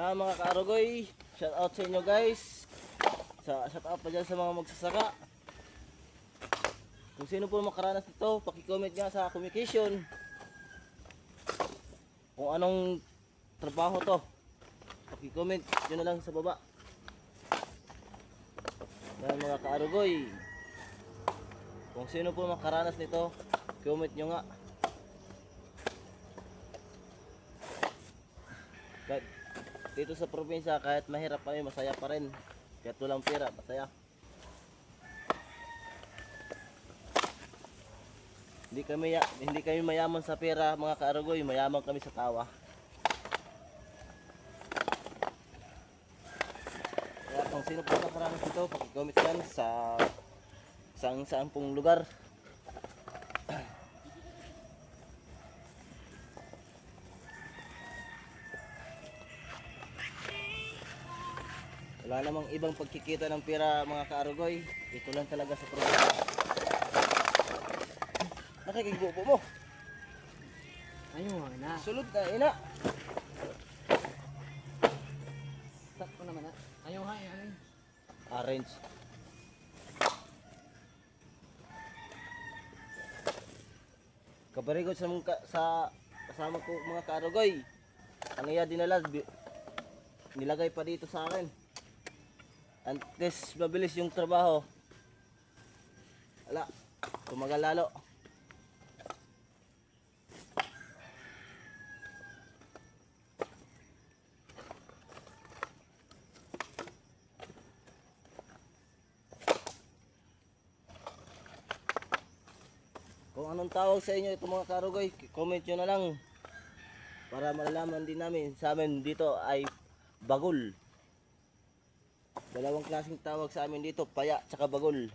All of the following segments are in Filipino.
Yan mga kaarugoy, shout out sa inyo guys. Shout out pa dyan sa mga magsasaka. Kung sino po makaranas nito, paki-comment nga sa communication kung anong trabaho to. Paki-comment yun na lang sa baba. Yan mga kaarugoy, kung sino po makaranas nito, comment nyo nga. Kahit dito sa probinsya, kahit mahirap kami, masaya pa rin. Kahit walang pera, masaya. Hindi kami mayaman sa pera mga kaarugoy, mayaman kami sa tawa. Kaya kung sino po nakaranas dito, paki-comment yan sa saan pong lugar. Wala namang ibang pagkikita ng pera mga kaarugoy. Ito lang talaga sa probinsya. Nakikigupo mo. Ayun nga na. Sulod na ina. Sakto naman na. Ayun nga yan. Orange. Kabarigod sa kasama ko mga kaarugoy. Ang iya dinala, nilagay pa dito sa akin. Antes mabilis yung trabaho. Wala, tumagal lalo. Kung anong tawag sa inyo ito mga kaarugoy, comment nyo na lang para malalaman din namin. Sa amin dito ay bagol. Dalawang klaseng tawag sa amin dito, paya tsaka bagol.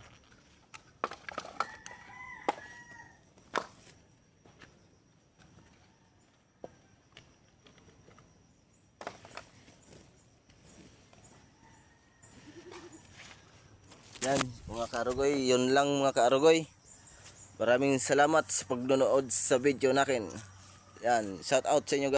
Yan mga kaarugoy, yun lang mga kaarugoy. Maraming salamat sa pagnonood sa video natin. Yan, shout out sa inyo guys.